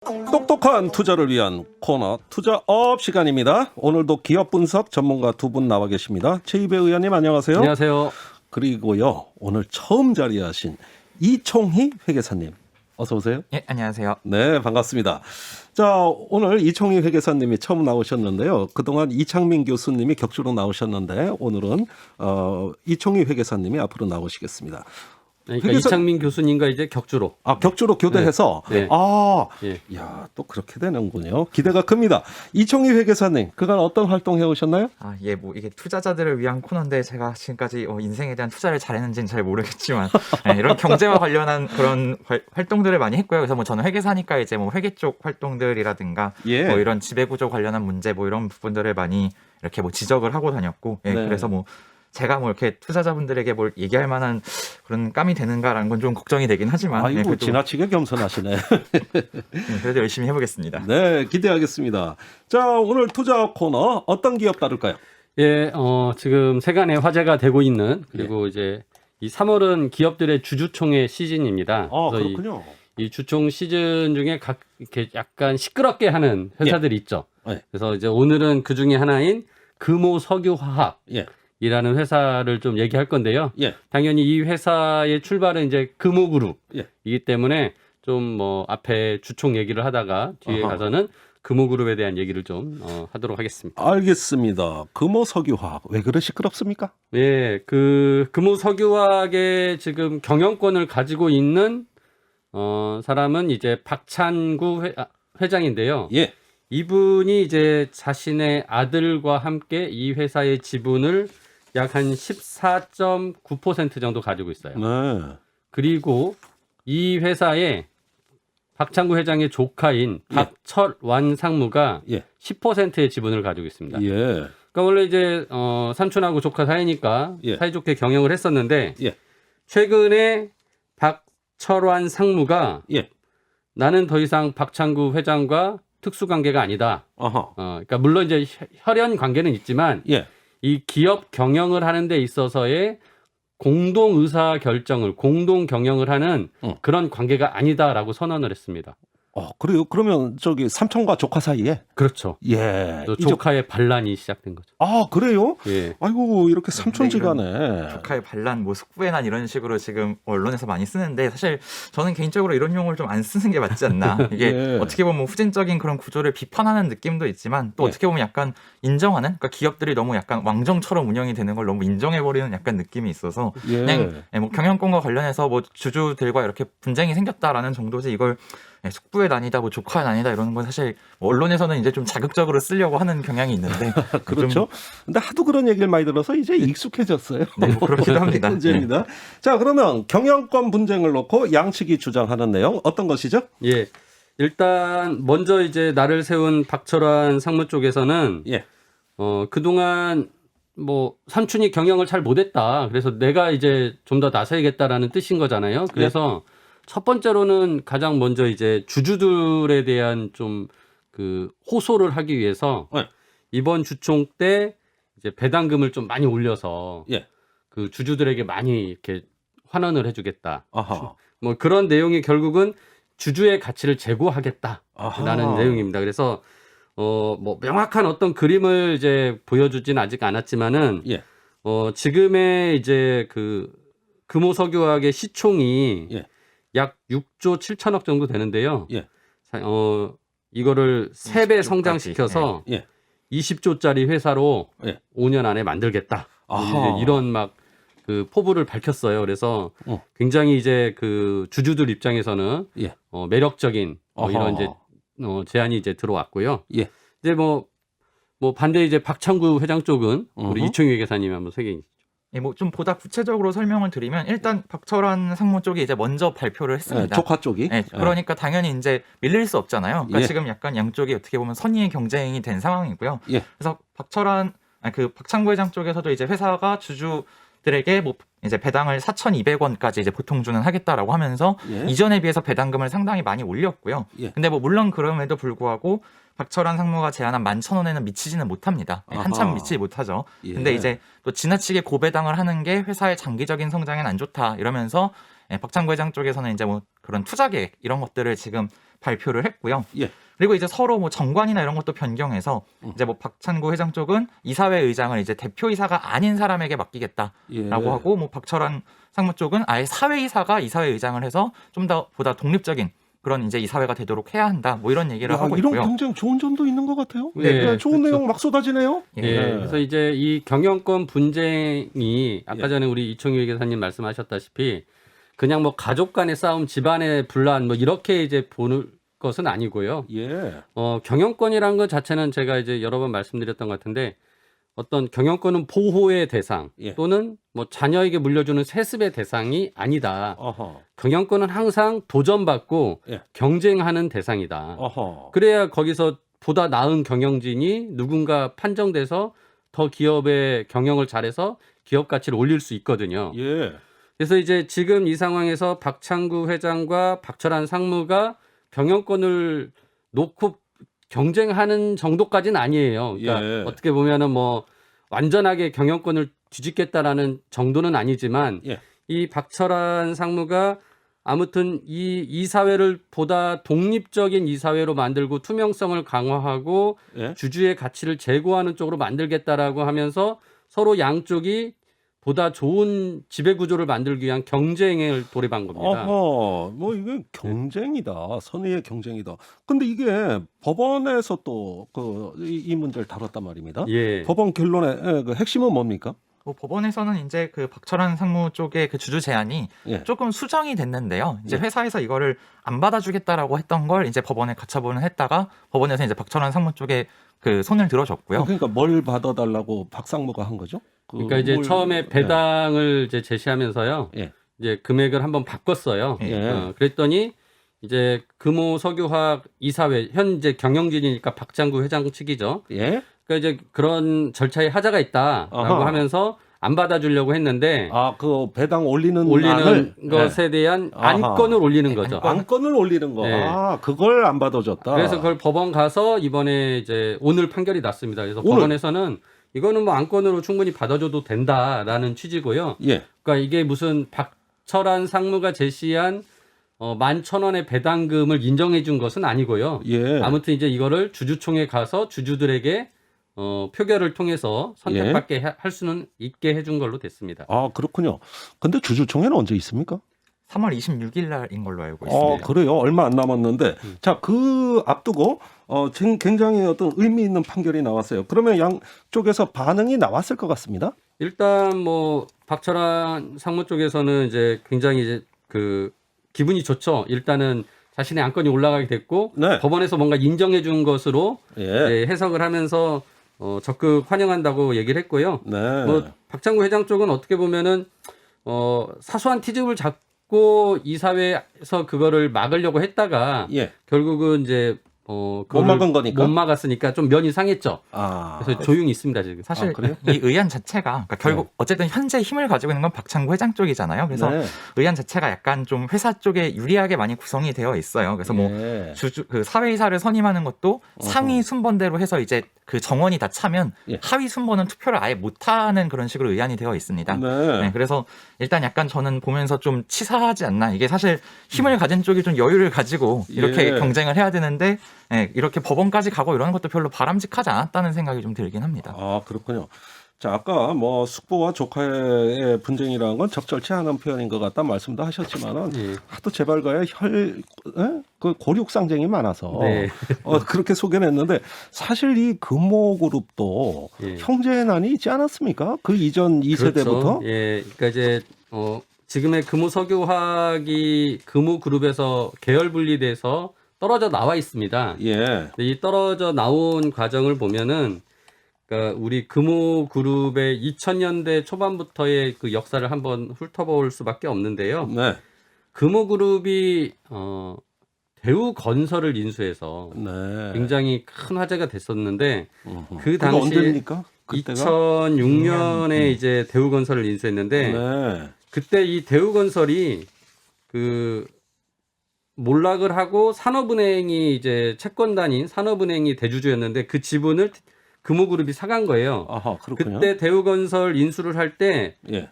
똑똑한 투자를 위한 코너 투자업 시간입니다. 오늘도 기업 분석 전문가 두 분 나와 계십니다. 최이배 의원님 안녕하세요. 안녕하세요. 그리고요 오늘 처음 자리하신 이총희 회계사님 어서 오세요. 예, 안녕하세요. 네, 반갑습니다. 자, 오늘 이총희 회계사님이 처음 나오셨는데요. 그동안 이창민 교수님이 격주로 나오셨는데 오늘은 이총희 회계사님이 앞으로 나오시겠습니다. 그러니까 이창민 교수님과 이제 격주로. 격주로 교대해서 네. 네. 야, 또 그렇게 되는군요. 기대가 큽니다. 이총희 회계사님, 그간 어떤 활동 해오셨나요? 예, 뭐 이게 투자자들을 위한 코너인데 제가 지금까지 인생에 대한 투자를 잘했는지는 잘 모르겠지만 이런 경제와 관련한 그런 활동들을 많이 했고요. 그래서 뭐 저는 회계사니까 이제 뭐 회계 쪽 활동들이라든가 예. 뭐 이런 지배구조 관련한 문제 뭐 이런 부분들을 많이 이렇게 뭐 지적을 하고 다녔고, 네. 그래서 뭐 제가 뭐 이렇게 투자자분들에게 뭘 얘기할 만한 그런 감이 되는가라는 건 좀 걱정이 되긴 하지만 아이고, 그래도, 지나치게 겸손하시네. 그래도 열심히 해보겠습니다. 네, 기대하겠습니다. 자, 오늘 투자 코너 어떤 기업 다룰까요? 예, 지금 세간에 화제가 되고 있는 그리고 이제 이 3월은 기업들의 주주총회 시즌입니다. 그래서 그렇군요. 이 주총 시즌 중에 이렇게 약간 시끄럽게 하는 회사들이 있죠. 예. 그래서 이제 오늘은 그 중에 하나인 금호석유화학. 예. 이라는 회사를 좀 얘기할 건데요. 예. 당연히 이 회사의 출발은 이제 금호그룹이기 예. 때문에 좀 뭐 앞에 주총 얘기를 하다가 뒤에 가서는 금호그룹에 대한 얘기를 좀 하도록 하겠습니다. 알겠습니다. 금호석유화학 왜 그래 시끄럽습니까? 예, 그 금호석유화학의 지금 경영권을 가지고 있는 사람은 이제 박찬구 회장인데요. 예. 이분이 이제 자신의 아들과 함께 이 회사의 지분을 약 한 14.9% 정도 가지고 있어요. 네. 그리고 이 회사에 박창구 회장의 조카인 박철완 상무가 예. 10%의 지분을 가지고 있습니다. 예. 그러니까 원래 이제 삼촌하고 조카 사이니까 예. 사이좋게 경영을 했었는데 예. 최근에 박철완 상무가 예. 나는 더 이상 박창구 회장과 특수관계가 아니다. 아하. 그러니까 물론 이제 혈연 관계는 있지만 예. 이 기업 경영을 하는 데 있어서의 공동 의사 결정을 공동 경영을 하는 그런 관계가 아니다라고 선언을 했습니다. 그래요? 그러면 저기 삼촌과 조카 사이에? 그렇죠. 예. 또 조카의 반란이 시작된 거죠. 그래요? 예. 아이고, 이렇게 삼촌지간에. 조카의 반란, 뭐 숙부의 난 이런 식으로 지금 언론에서 많이 쓰는데 사실 저는 개인적으로 이런 용어를 좀 안 쓰는 게 맞지 않나. 이게 예. 어떻게 보면 후진적인 그런 구조를 비판하는 느낌도 있지만 또 어떻게 보면 약간 인정하는, 그러니까 기업들이 너무 약간 왕정처럼 운영이 되는 걸 너무 인정해버리는 약간 느낌이 있어서 그냥 뭐 경영권과 관련해서 뭐 주주들과 이렇게 분쟁이 생겼다라는 정도지 이걸 숙부의 난이다, 뭐 조카의 난이다 이러는 건 사실 언론에서는 이제 좀 자극적으로 쓰려고 하는 경향이 있는데 그렇죠. 근데 하도 그런 얘기를 많이 들어서 이제 익숙해졌어요. 네, 뭐 그렇기도 합니다. 문제입니다. 자, 그러면 경영권 분쟁을 놓고 양측이 주장하는 내용 어떤 것이죠? 예. 일단 먼저 이제 나를 세운 박철완 상무 쪽에서는 그동안 뭐 삼촌이 경영을 잘 못했다. 그래서 내가 이제 좀 더 나서야겠다라는 뜻인 거잖아요. 그래서 첫 번째로는 가장 먼저 이제 주주들에 대한 좀 그 호소를 하기 위해서 이번 주총 때 이제 배당금을 좀 많이 올려서 그 주주들에게 많이 이렇게 환원을 해주겠다. 아하. 뭐 그런 내용이 결국은 주주의 가치를 제고하겠다라는 내용입니다. 그래서 뭐 명확한 어떤 그림을 이제 보여주진 아직 않았지만은 지금의 이제 그 금호석유화학의 시총이 약 6조 7천억 정도 되는데요. 이거를 3배 성장시켜서 20조짜리 회사로 5년 안에 만들겠다. 이런 막 그 포부를 밝혔어요. 그래서 굉장히 이제 그 주주들 입장에서는 매력적인 이런 이제 제안이 이제 들어왔고요. 이제 뭐 반대 이제 박창구 회장 쪽은 우리 이총희 회계사님이 한번 소개해 뭐 좀 보다 구체적으로 설명을 드리면 일단 박철완 상무 쪽이 이제 먼저 발표를 했습니다. 조카 쪽이. 그러니까 당연히 이제 밀릴 수 없잖아요. 그러니까 지금 약간 양쪽이 어떻게 보면 선의의 경쟁이 된 상황이고요. 그래서 박창구 회장 쪽에서도 이제 회사가 주주 기업들에게 뭐 이제 배당을 4,200원까지 이제 보통 주는 하겠다라고 하면서 예. 이전에 비해서 배당금을 상당히 많이 올렸고요. 예. 근데 뭐 물론 그럼에도 불구하고 박철환 상무가 제안한 11,000원에는 미치지는 못합니다. 아하. 한참 미치지 못하죠. 예. 근데 이제 또 지나치게 고배당을 하는 게 회사의 장기적인 성장에는 안 좋다 이러면서 박창구 회장 쪽에서는 이제 뭐 그런 투자 계획 이런 것들을 지금 발표를 했고요. 예. 그리고 이제 서로 뭐 정관이나 이런 것도 변경해서 이제 뭐 박찬구 회장 쪽은 이사회 의장을 이제 대표이사가 아닌 사람에게 맡기겠다라고 예. 하고 뭐 박철환 상무 쪽은 아예 사회이사가 이사회 의장을 해서 좀 더 보다 독립적인 그런 이제 이사회가 되도록 해야 한다. 뭐 이런 얘기를 하고 이런 있고요. 굉장히 좋은 점도 있는 것 같아요. 예, 네, 좋은 그렇죠. 내용 막 쏟아지네요. 예. 예, 그래서 이제 이 경영권 분쟁이 아까 예. 전에 우리 이청유 회계사님 말씀하셨다시피 그냥 뭐 가족 간의 싸움, 집안의 분란 뭐 이렇게 이제 보는 것은 아니고요. 예. 경영권이라는 것 자체는 제가 이제 여러 번 말씀드렸던 것 같은데 어떤 경영권은 보호의 대상 예. 또는 뭐 자녀에게 물려주는 세습의 대상이 아니다. 어허. 경영권은 항상 도전받고 예. 경쟁하는 대상이다. 어허. 그래야 거기서 보다 나은 경영진이 누군가 판정돼서 더 기업의 경영을 잘해서 기업 가치를 올릴 수 있거든요. 예. 그래서 이제 지금 이 상황에서 박창구 회장과 박철환 상무가 경영권을 놓고 경쟁하는 정도까지는 아니에요. 그러니까 예. 어떻게 보면은 뭐 완전하게 경영권을 뒤집겠다라는 정도는 아니지만 예. 이 박철환 상무가 아무튼 이 이사회를 보다 독립적인 이사회로 만들고 투명성을 강화하고 예. 주주의 주주의 가치를 제고하는 쪽으로 만들겠다라고 하면서 서로 양쪽이 보다 좋은 지배 구조를 만들기 위한 경쟁을 돌입한 겁니다. 어허, 뭐 이게 경쟁이다. 선의의 경쟁이다. 근데 이게 법원에서 또 이 문제를 다뤘단 말입니다. 예. 법원 결론의 그 핵심은 뭡니까? 뭐 법원에서는 이제 그 박철환 상무 쪽의 그 주주 제안이 예. 조금 수정이 됐는데요. 이제 예. 회사에서 이거를 안 받아주겠다라고 했던 걸 이제 법원에 가처분을 했다가 법원에서 이제 박철환 상무 쪽에 그 손을 들어줬고요. 그러니까 뭘 받아달라고 박상무가 한 거죠? 그러니까 이제 뭘- 처음에 배당을 이제 제시하면서요. 예. 이제 금액을 한번 바꿨어요. 예. 그랬더니 이제 금호 석유화학 이사회 현재 경영진이니까 박창구 회장 측이죠. 예. 그러니까 이제 그런 절차에 하자가 있다라고 아하. 하면서 안 받아주려고 했는데 그 배당 올리는 올리는 안을 것에 대한 아하. 안건을 올리는 거죠. 안건을 올리는 거. 네. 그걸 안 받아줬다. 그래서 그걸 법원 가서 이번에 이제 오늘 판결이 났습니다. 그래서 오늘? 법원에서는 이거는 뭐 안건으로 충분히 받아줘도 된다라는 취지고요. 예. 그러니까 이게 무슨 박철환 상무가 제시한 11,000원의 배당금을 인정해 준 것은 아니고요. 예. 아무튼 이제 이거를 주주총회 가서 주주들에게 표결을 통해서 선택받게 할 수는 있게 해준 걸로 됐습니다. 그렇군요. 근데 주주총회는 언제 있습니까? 3월 26일 날인 걸로 알고 있습니다. 그래요. 얼마 안 남았는데. 자, 그 앞두고 굉장히 어떤 의미 있는 판결이 나왔어요. 그러면 양쪽에서 반응이 나왔을 것 같습니다. 일단 뭐 박철환 상무 쪽에서는 이제 굉장히 이제 그 기분이 좋죠. 일단은 자신의 안건이 올라가게 됐고 네. 법원에서 뭔가 인정해 준 것으로 예. 이제 해석을 하면서 적극 환영한다고 얘기를 했고요. 네. 뭐 박창구 회장 쪽은 어떻게 보면은 사소한 티집을 잡고 이사회에서 그거를 막으려고 했다가 예. 결국은 이제 못 그거를 막은 거니까. 못 막았으니까 좀 면이 상했죠. 아. 그래서 조용히 있습니다 지금. 사실 그래요? 이 의안 자체가 그러니까 결국 어쨌든 현재 힘을 가지고 있는 건 박창구 회장 쪽이잖아요. 그래서 네. 의안 자체가 약간 좀 회사 쪽에 유리하게 많이 구성이 되어 있어요. 그래서 뭐 예. 그 사회이사를 선임하는 것도 상위 순번대로 해서 이제 그 정원이 다 차면 예. 하위 순번은 투표를 아예 못하는 그런 식으로 의안이 되어 있습니다. 네. 네, 그래서 일단 약간 저는 보면서 좀 치사하지 않나. 이게 사실 힘을 가진 쪽이 좀 여유를 가지고 이렇게 예. 경쟁을 해야 되는데 이렇게 법원까지 가고 이러는 것도 별로 바람직하지 않았다는 생각이 좀 들긴 합니다. 그렇군요. 자, 아까 뭐 숙부와 조카의 분쟁이라는 건 적절치 않은 표현인 것 같다 말씀도 하셨지만은 예. 하도 재발과의 그 고륙상쟁이 많아서 네. 그렇게 소개를 했는데 사실 이 금호그룹도 예. 형제난이 있지 않았습니까? 그 이전 2세대부터? 그렇죠. 예, 그러니까 이제 지금의 금호석유화학이 금호그룹에서 계열 분리돼서 떨어져 나와 있습니다. 예. 근데 이 떨어져 나온 과정을 보면은 그러니까 우리 금호그룹의 2000년대 초반부터의 그 역사를 한번 훑어볼 수밖에 없는데요. 네. 금호그룹이 대우건설을 인수해서 네. 굉장히 큰 화제가 됐었는데 그 그 당시 당시에 언제입니까? 그때가 2006년에 이제 대우건설을 인수했는데 네. 그때 이 대우건설이 그 몰락을 하고 산업은행이 이제 채권단인 산업은행이 대주주였는데 그 지분을 금호그룹이 사간 거예요. 아하, 그렇군요. 그때 대우건설 인수를 할 때 예.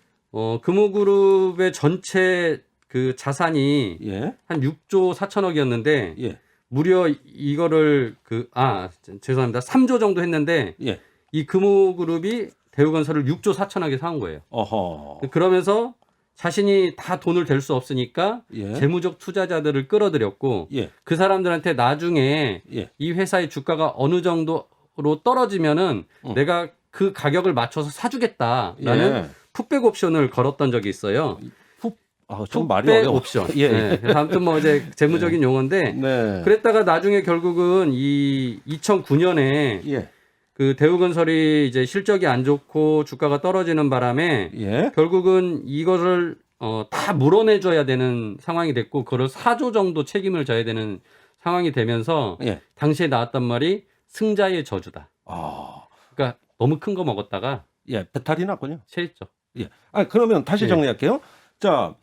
금호그룹의 전체 그 자산이 예. 한 6조 4천억이었는데 예. 무려 이거를 죄송합니다. 3조 정도 했는데 예. 이 금호그룹이 대우건설을 6조 4천억에 사온 거예요. 어허. 그러면서 자신이 다 돈을 댈 수 없으니까 예. 재무적 투자자들을 끌어들였고 예. 그 사람들한테 나중에 예. 이 회사의 주가가 어느 정도로 떨어지면은 내가 그 가격을 맞춰서 사주겠다라는 예. 풋백 옵션을 걸었던 적이 있어요. 좀 말이 풋백 어려워. 옵션. 예. 네. 그래서 아무튼 뭐 이제 재무적인 용어인데 네. 그랬다가 나중에 결국은 이 2009년에 예. 그 대우건설이 이제 실적이 안 좋고 주가가 떨어지는 바람에 예. 결국은 이거를 다 물어내줘야 되는 상황이 됐고 그걸 4조 정도 책임을 져야 되는 상황이 되면서 예. 당시에 나왔단 말이 승자의 저주다. 아. 그러니까 너무 큰 거 먹었다가 예, 배탈이 났군요. 체했죠. 예. 그러면 다시 예. 정리할게요. 자,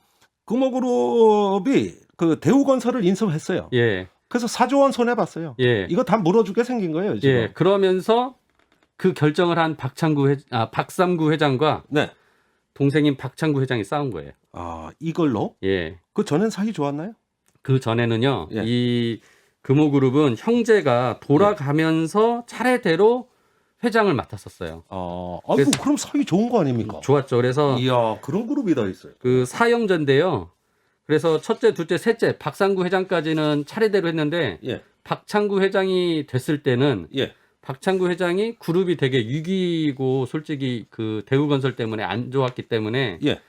금호그룹이 그 대우건설을 인수했어요. 예, 그래서 4조 원 손해 봤어요. 예, 이거 다 물어주게 생긴 거예요, 지금. 예. 그러면서 그 결정을 한 박삼구 회장과 네. 동생인 박창구 회장이 싸운 거예요. 아, 이걸로? 예. 그 전엔 사이 좋았나요? 그 전에는요, 예. 이 금호그룹은 형제가 돌아가면서 차례대로 회장을 맡았었어요. 아이고, 그럼 사이 좋은 거 아닙니까? 좋았죠. 그래서 이야, 그런 그룹이 다 있어요. 그 사형제인데요. 그래서 첫째, 둘째, 셋째 박상구 회장까지는 차례대로 했는데 예. 박창구 회장이 됐을 때는 예. 박창구 회장이 그룹이 되게 위기고 솔직히 그 대우건설 때문에 안 좋았기 때문에 예.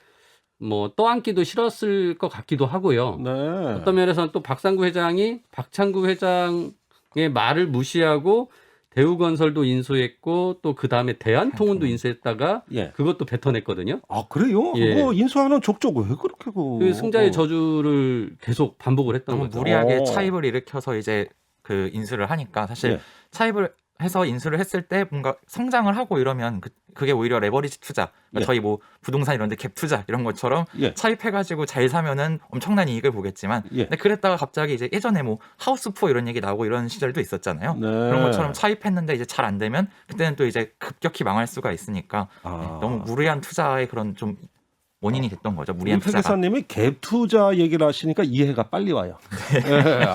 뭐 떠안기도 싫었을 것 같기도 하고요. 네. 어떤 면에서는 또 박상구 회장이 박창구 회장의 말을 무시하고 대우건설도 인수했고 또 그 다음에 대한통운도 인수했다가 예. 그것도 뱉어냈거든요. 아, 그래요? 예. 그거 인수하는 족족 왜 그렇게 그 승자의 저주를 계속 반복을 했던 너무 거죠. 무리하게 오. 차입을 일으켜서 이제 그 인수를 하니까 사실 예. 차입을 해서 인수를 했을 때 뭔가 성장을 하고 이러면 그게 오히려 레버리지 투자, 그러니까 예. 저희 뭐 부동산 이런데 갭 투자 이런 것처럼 예. 차입해가지고 잘 사면은 엄청난 이익을 보겠지만, 예. 근데 그랬다가 갑자기 이제 예전에 뭐 하우스푸어 이런 얘기 나오고 이런 시절도 있었잖아요. 네. 그런 것처럼 차입했는데 이제 잘 안 되면 그때는 또 이제 급격히 망할 수가 있으니까 아. 너무 무리한 투자의 그런 좀 원인이 됐던 거죠. 무리한 우리 투자가. 회계사님이 갭 투자 얘기를 하시니까 이해가 빨리 와요.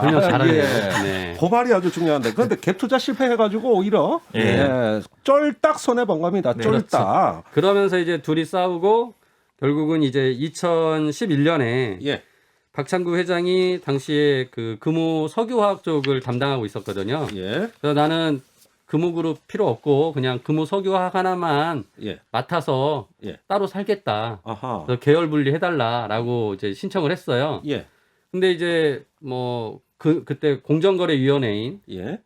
전혀 잘하네요. 예. 네. 그 말이 아주 중요한데. 그런데 갭 투자 실패해가지고 오히려 예. 쫄딱 손해 본 겁니다. 네. 쫄딱. 그러면서 이제 둘이 싸우고 결국은 이제 2011년에 예. 박창구 회장이 당시에 그 금호 석유화학 쪽을 담당하고 있었거든요. 예. 그래서 나는 금호그룹 필요 없고 그냥 금호 석유화학 하나만 예. 맡아서 예. 따로 살겠다. 아하. 그래서 계열 분리 해달라라고 이제 신청을 했어요. 예. 근데 이제 뭐 그때 공정거래위원회인 예.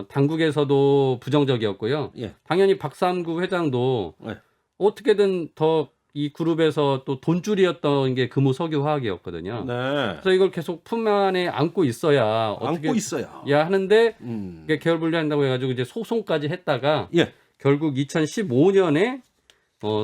당국에서도 부정적이었고요. 예. 당연히 박삼구 회장도 예. 어떻게든 더 이 그룹에서 또 돈줄이었던 게 금호석유화학이었거든요. 네. 그래서 이걸 계속 품 안에 안고 있어야 어떻게 안고 있어요. 야 하는데 이게 음. 계열 분리한다고 해가지고 이제 소송까지 했다가 예. 결국 2015년에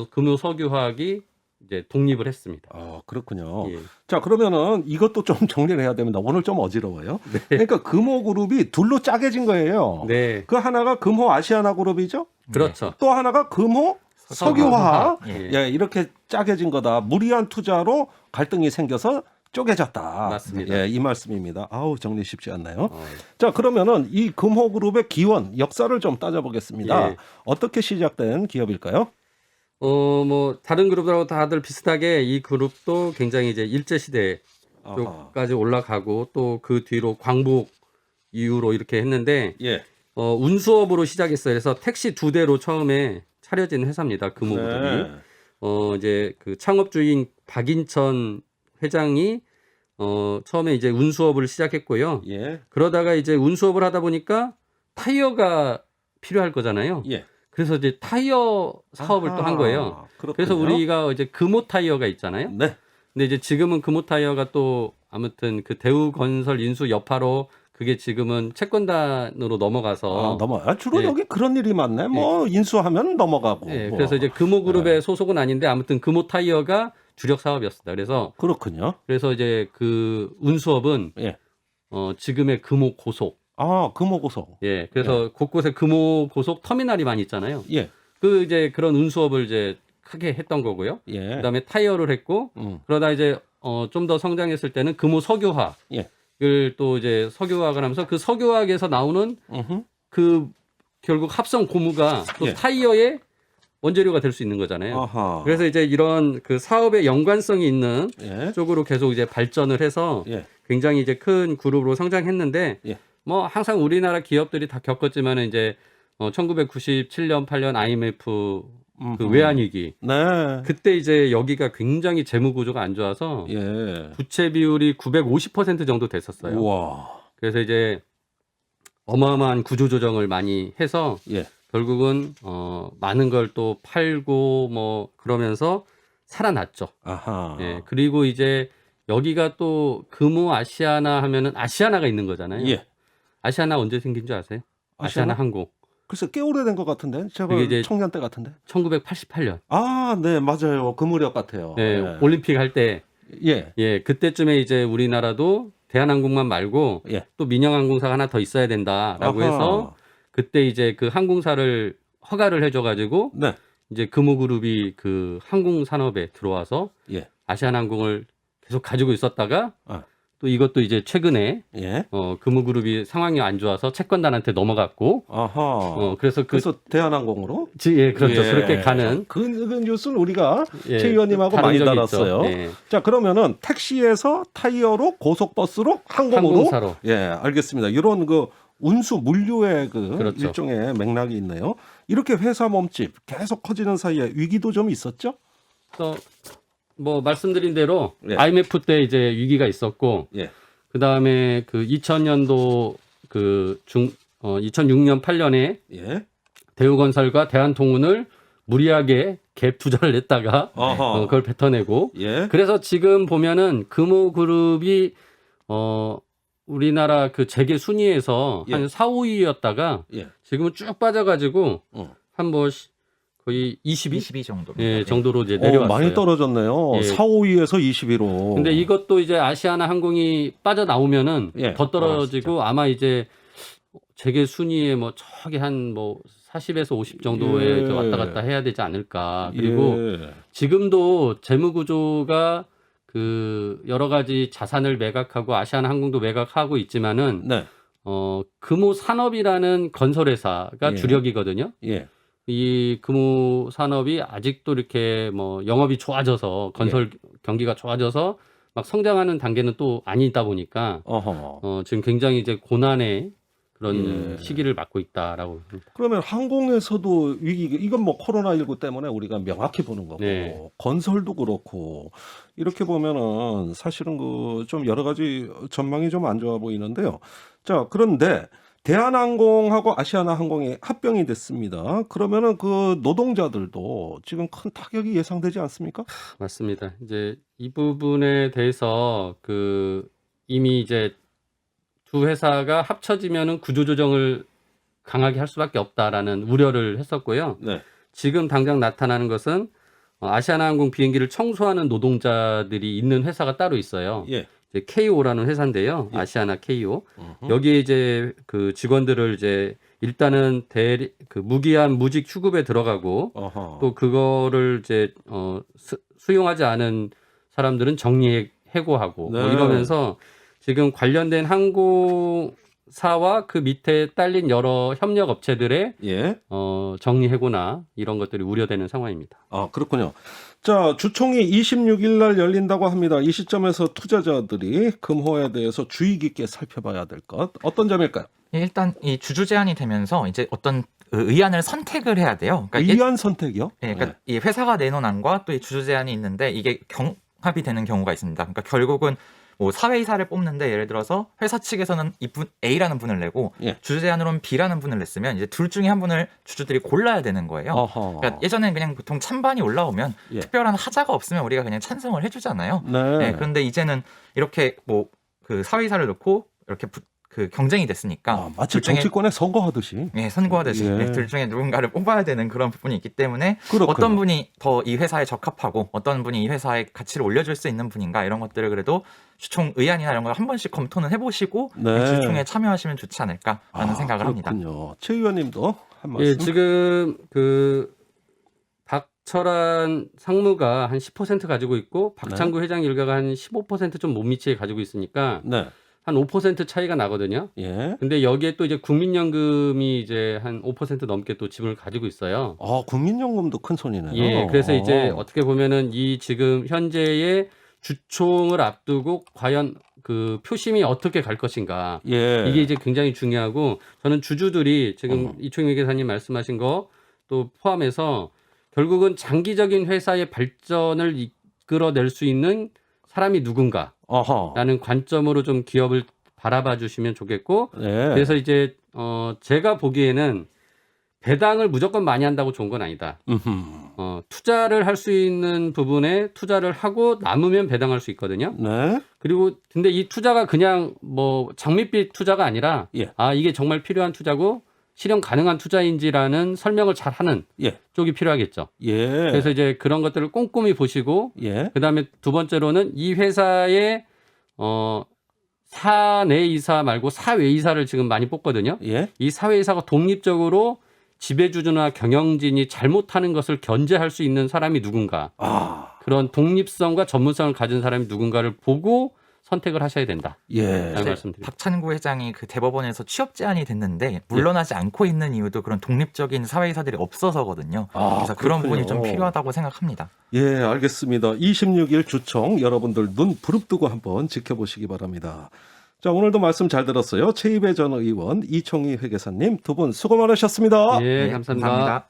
금호석유화학이 이제 독립을 했습니다. 그렇군요. 예. 자, 그러면은 이것도 좀 정리를 해야 됩니다. 오늘 좀 어지러워요. 그러니까 금호그룹이 둘로 짜개진 거예요. 네, 그 하나가 금호 아시아나 그룹이죠. 그렇죠. 또 하나가 금호 석유화학. 예. 예, 이렇게 짜개진 거다. 무리한 투자로 갈등이 생겨서 쪼개졌다. 맞습니다. 예, 이 말씀입니다. 아우, 정리 쉽지 않나요? 어, 자, 그러면은 이 금호그룹의 기원, 역사를 좀 따져보겠습니다. 예. 어떻게 시작된 기업일까요? 뭐 다른 그룹들하고 다들 비슷하게 이 그룹도 굉장히 이제 일제 시대 아하. 쪽까지 올라가고 또 그 뒤로 광복 이후로 이렇게 했는데 예. 운수업으로 시작했어요. 그래서 택시 2대로 처음에 차려진 회사입니다. 금호그룹이. 네. 이제 그 창업주인 박인천 회장이 처음에 이제 운수업을 시작했고요. 예. 그러다가 이제 운수업을 하다 보니까 타이어가 필요할 거잖아요. 예. 그래서 이제 타이어 사업을 또 한 거예요. 그렇군요. 그래서 우리가 이제 금호 타이어가 있잖아요. 네. 근데 이제 지금은 금호 타이어가 또 아무튼 그 대우건설 인수 여파로 그게 지금은 채권단으로 넘어가서 주로 예. 여기 그런 일이 많네. 뭐 인수하면 넘어가고. 예, 뭐. 그래서 이제 금호그룹의 소속은 아닌데 아무튼 금호타이어가 주력 사업이었습니다. 그렇군요. 그래서 이제 그 운수업은 예. 지금의 금호고속. 금호고속. 예, 그래서 곳곳에 금호고속 터미널이 많이 있잖아요. 예. 그 이제 그런 운수업을 이제 크게 했던 거고요. 예. 그다음에 타이어를 했고 그러다 이제 좀 더 성장했을 때는 금호석유화를 예. 또 이제 석유화학을 하면서 그 석유화학에서 나오는 그 결국 합성 고무가 또 예. 타이어의 원재료가 될 수 있는 거잖아요. 아하. 그래서 이제 이런 그 사업의 연관성이 있는 예. 쪽으로 계속 이제 발전을 해서 예. 굉장히 이제 큰 그룹으로 성장했는데 예. 뭐 항상 우리나라 기업들이 다 겪었지만은 이제 1997년 8년 IMF 그 외환위기 네. 그때 이제 여기가 굉장히 재무 구조가 안 좋아서 예. 부채 비율이 950% 정도 됐었어요. 우와. 그래서 이제 어마어마한 구조 조정을 많이 해서 예. 결국은 많은 걸 또 팔고 뭐 그러면서 살아났죠. 아하. 예. 그리고 이제 여기가 또 금호 아시아나 하면은 아시아나가 있는 거잖아요. 예. 아시아나 언제 생긴 줄 아세요? 아시아나? 아시아나 항공. 글쎄 꽤 오래된 것 같은데. 제가 그게 이제 청년 때 같은데. 1988년. 네, 맞아요. 그 무렵 같아요. 네, 예. 올림픽 할 때. 예. 예, 그때쯤에 이제 우리나라도 대한항공만 말고 예. 또 민영항공사가 하나 더 있어야 된다라고 아하. 해서 그때 이제 그 항공사를 허가를 해줘가지고 네. 이제 금호그룹이 그 항공 산업에 들어와서 예. 아시아나항공을 계속 가지고 있었다가 아. 또 이것도 이제 최근에 예. 금호그룹이 상황이 안 좋아서 채권단한테 넘어갔고 아하. 그래서 그래서 대한항공으로? 예, 그렇죠. 예. 그렇게 가는 그 뉴스는 우리가 예, 최 의원님하고 다룬 많이 적이 달았어요. 있죠. 예. 자, 그러면은 택시에서 타이어로 고속버스로 항공으로. 항공사로. 예, 알겠습니다. 이런 그 운수 물류의 그 그렇죠. 일종의 맥락이 있네요. 이렇게 회사 몸집 계속 커지는 사이에 위기도 좀 있었죠? 그래서 뭐 말씀드린 대로 예. IMF 때 이제 위기가 있었고 예. 그다음에 그 2000년도 2006년 8년에 예. 대우건설과 대한통운을 무리하게 갭 투자를 냈다가 아하. 그걸 뱉어내고 예. 그래서 지금 보면은 금호그룹이 우리나라 그 재계 순위에서 예. 한 4, 5위였다가 예. 지금은 쭉 빠져가지고 한 뭐 거의 22 정도입니다. 예, 정도로 이제 내려왔어요. 많이 떨어졌네요. 예. 4, 5위에서 20위로. 근데 이것도 이제 아시아나 항공이 빠져나오면은 예. 더 떨어지고 아마 이제 재계 순위에 뭐 저기 한 뭐 40에서 50 정도에 예. 왔다 갔다 해야 되지 않을까. 그리고 예. 지금도 재무 구조가 그 여러 가지 자산을 매각하고 아시아나 항공도 매각하고 있지만은 네. 금호 산업이라는 건설회사가 예. 주력이거든요. 예. 이 금호 산업이 아직도 이렇게 뭐 영업이 좋아져서 건설 경기가 좋아져서 막 성장하는 단계는 또 아니다 보니까 어허. 지금 굉장히 이제 고난의 그런 예. 시기를 맞고 있다라고. 그러면 항공에서도 위기, 이건 뭐 코로나19 때문에 우리가 명확히 보는 거고, 네. 건설도 그렇고, 이렇게 보면은 사실은 그 좀 여러 가지 전망이 좀 안 좋아 보이는데요. 자, 그런데 대한항공하고 아시아나항공이 합병이 됐습니다. 그러면은 그 노동자들도 지금 큰 타격이 예상되지 않습니까? 맞습니다. 이제 이 부분에 대해서 그 이미 이제 두 회사가 합쳐지면은 구조조정을 강하게 할 수밖에 없다라는 우려를 했었고요. 네. 지금 당장 나타나는 것은 아시아나항공 비행기를 청소하는 노동자들이 있는 회사가 따로 있어요. 예. 이제 KO라는 회사인데요. 아시아나 KO. 어허. 여기에 이제 그 직원들을 이제 일단은 그 무기한 무직 휴급에 들어가고 어허. 또 그거를 이제 수용하지 않은 사람들은 정리 해고하고 네. 뭐 이러면서 지금 관련된 항공사와 그 밑에 딸린 여러 협력 업체들의 예. 정리 해고나 이런 것들이 우려되는 상황입니다. 그렇군요. 자, 주총이 26일 날 열린다고 합니다. 이 시점에서 투자자들이 금호에 대해서 주의 깊게 살펴봐야 될 것 어떤 점일까요? 일단 이 주주 제한이 되면서 이제 어떤 의안을 선택을 해야 돼요. 그러니까 의안 선택이요? 그러니까 이 회사가 내놓은 안과 또 이 주주 제한이 있는데 이게 경합이 되는 경우가 있습니다. 그러니까 결국은 뭐 사회이사를 뽑는데 예를 들어서 회사 측에서는 이분 A라는 분을 내고 예. 주주 제한으로는 B라는 분을 냈으면 이제 둘 중에 한 분을 주주들이 골라야 되는 거예요. 어허. 그러니까 예전에는 그냥 보통 찬반이 올라오면 예. 특별한 하자가 없으면 우리가 그냥 찬성을 해주잖아요. 네. 네, 그런데 이제는 이렇게 뭐 그 사회이사를 넣고 이렇게 그 경쟁이 됐으니까 마치 둘 중에 정치권에 선거하듯이. 예, 선거하듯이 예. 둘 중에 누군가를 뽑아야 되는 그런 부분이 있기 때문에 그렇군요. 어떤 분이 더 이 회사에 적합하고 어떤 분이 이 회사의 가치를 올려줄 수 있는 분인가 이런 것들을 그래도 주총 의안이나 이런 걸 한 번씩 검토는 해보시고 네. 주총에 참여하시면 좋지 않을까라는 생각을 합니다. 그렇군요. 최 의원님도 한 말씀. 예, 지금 그 박철한 상무가 한 10% 가지고 있고 박창구 회장 일가가 한 15% 좀 못 미치게 가지고 있으니까 네. 한 5% 차이가 나거든요. 예. 근데 여기에 또 이제 국민연금이 이제 한 5% 넘게 또 지분을 가지고 있어요. 국민연금도 큰 손이네요. 예, 그래서 이제 어떻게 보면은 이 지금 현재의 주총을 앞두고 과연 그 표심이 어떻게 갈 것인가. 예. 이게 이제 굉장히 중요하고 저는 주주들이 지금 이총희 회계사님 말씀하신 거 또 포함해서 결국은 장기적인 회사의 발전을 이끌어낼 수 있는 사람이 누군가라는 어허. 관점으로 좀 기업을 바라봐 주시면 좋겠고 예. 그래서 이제 제가 보기에는 배당을 무조건 많이 한다고 좋은 건 아니다. 투자를 할 수 있는 부분에 투자를 하고 남으면 배당할 수 있거든요. 네. 그리고 근데 이 투자가 그냥 뭐 장밋빛 투자가 아니라 예. 이게 정말 필요한 투자고 실현 가능한 투자인지라는 설명을 잘 하는 예. 쪽이 필요하겠죠. 예. 그래서 이제 그런 것들을 꼼꼼히 보시고 예. 그다음에 두 번째로는 이 회사의 사내이사 말고 사외이사를 지금 많이 뽑거든요. 예. 이 사회이사가 독립적으로 지배주주나 경영진이 잘못하는 것을 견제할 수 있는 사람이 누군가. 그런 독립성과 전문성을 가진 사람이 누군가를 보고 선택을 하셔야 된다. 예. 라는 말씀드립니다. 박찬구 회장이 그 대법원에서 취업 제한이 됐는데 물러나지 않고 있는 이유도 그런 독립적인 사회이사들이 없어서거든요. 그래서 그런 부분이 좀 필요하다고 생각합니다. 예, 알겠습니다. 26일 주총 여러분들 눈 부릅뜨고 한번 지켜보시기 바랍니다. 자, 오늘도 말씀 잘 들었어요. 최이배 전 의원, 이총희 회계사님 두 분 수고 많으셨습니다. 예, 감사합니다.